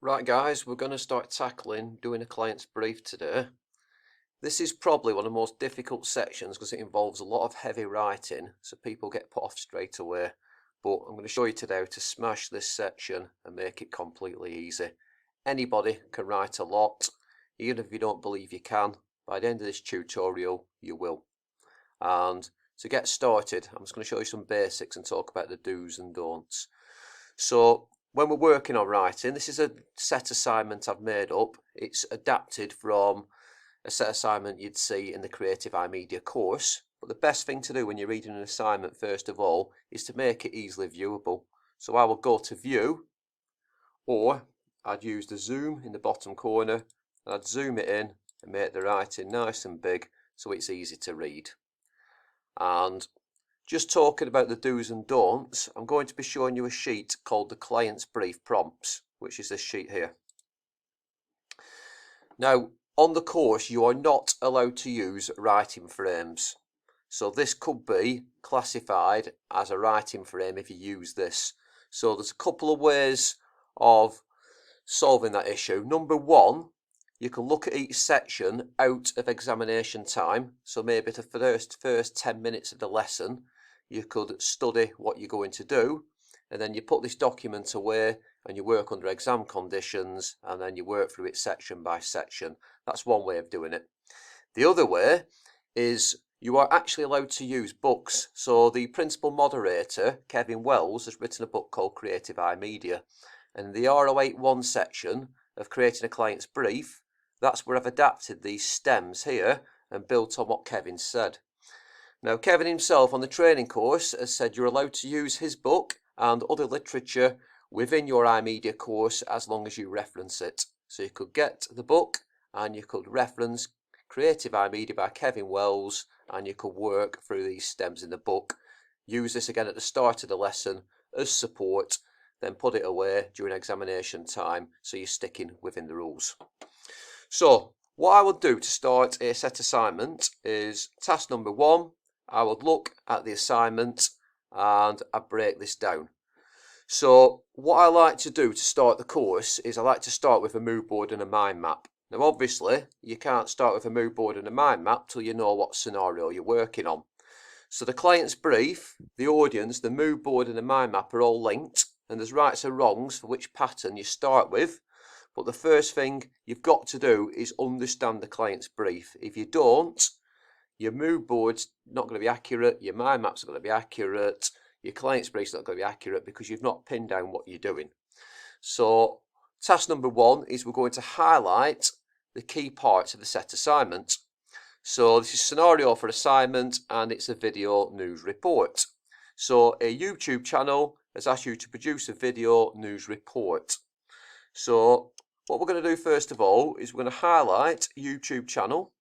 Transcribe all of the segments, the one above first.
Right guys, we're going to start tackling doing a client's brief today. This is probably one of the most difficult sections because it involves a lot of heavy writing, so people get put off straight away. But I'm going to show you today how to smash this section and make it completely easy. Anybody can write a lot, even if you don't believe you can. By the end of this tutorial, you will. And to get started, I'm just going to show you some basics and talk about the do's and don'ts. So when we're working on writing, this is a set assignment I've made up. It's adapted from a set assignment you'd see in the Creative iMedia course. But the best thing to do when you're reading an assignment, first of all, is to make it easily viewable. So I will go to View, or I'd use the zoom in the bottom corner, and I'd zoom it in and make the writing nice and big so it's easy to read. And just talking about the do's and don'ts, I'm going to be showing you a sheet called the Client's Brief Prompts, which is this sheet here. Now, on the course, you are not allowed to use writing frames. So this could be classified as a writing frame if you use this. So there's a couple of ways of solving that issue. Number one, you can look at each section out of examination time. So maybe the first 10 minutes of the lesson, you could study what you're going to do, and then you put this document away and you work under exam conditions, and then you work through it section by section. That's one way of doing it. The other way is you are actually allowed to use books. So the principal moderator, Kevin Wells, has written a book called Creative iMedia, and the R081 section of creating a client's brief, that's where I've adapted these stems here and built on what Kevin said. Now, Kevin himself on the training course has said you're allowed to use his book and other literature within your iMedia course as long as you reference it. So you could get the book and you could reference Creative iMedia by Kevin Wells, and you could work through these stems in the book. Use this again at the start of the lesson as support, then put it away during examination time so you're sticking within the rules. So what I would do to start a set assignment is task number one. I would look at the assignment and I break this down. So what I like to do to start the course is I like to start with a mood board and a mind map. Now obviously you can't start with a mood board and a mind map till you know what scenario you're working on. So the client's brief, the audience, the mood board and the mind map are all linked, and there's rights and wrongs for which pattern you start with. But the first thing you've got to do is understand the client's brief. If you don't, your mood board's not going to be accurate, your mind map's not going to be accurate, your client's brief's not going to be accurate because you've not pinned down what you're doing. So task number one is we're going to highlight the key parts of the set assignment. So this is scenario for assignment and it's a video news report. So a YouTube channel has asked you to produce a video news report. So what we're going to do first of all is we're going to highlight YouTube channel,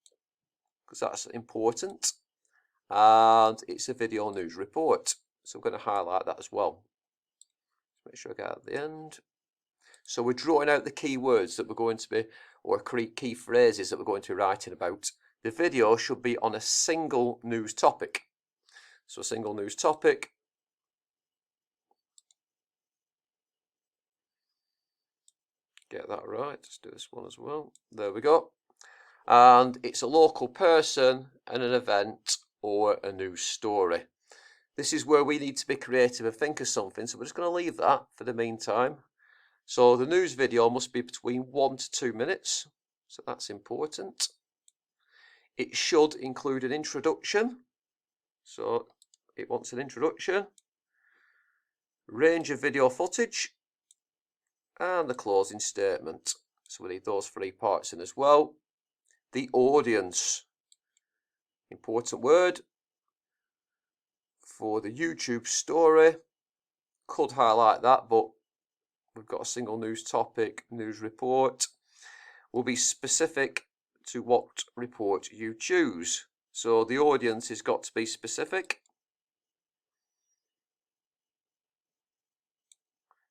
because that's important, and it's a video news report, so we're going to highlight that as well. Make sure I get at the end. So we're drawing out the key words that we're going to be, or key phrases that we're going to be writing about. The video should be on a single news topic. So a single news topic. Get that right. Let's do this one as well. There we go. And it's a local person and an event or a news story. This is where we need to be creative and think of something, so we're just going to leave that for the meantime. So the news video must be between 1 to 2 minutes, so that's important. It should include an introduction, so it wants an introduction, range of video footage, and the closing statement. So we need those 3 parts in as well. The audience, important word. For the YouTube story, could highlight that, but we've got a single news topic, news report. We'll be specific to what report you choose. So the audience has got to be specific.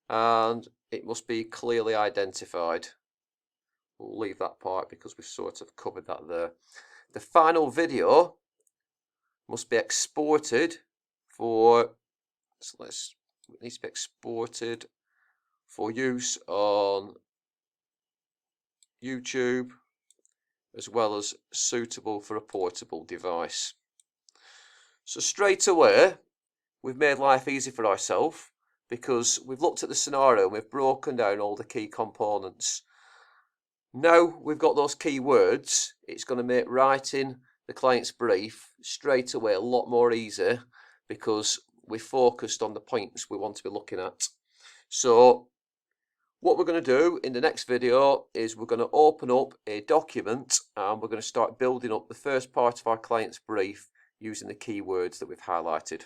And it must be clearly identified. We'll leave that part because we've sort of covered that there. The final video must be exported for, so it needs to be exported for use on YouTube, as well as suitable for a portable device. So straight away, we've made life easy for ourselves because we've looked at the scenario and we've broken down all the key components. Now we've got those key words, it's going to make writing the client's brief straight away a lot more easy because we've focused on the points we want to be looking at. So what we're going to do in the next video is we're going to open up a document and we're going to start building up the first part of our client's brief using the keywords that we've highlighted.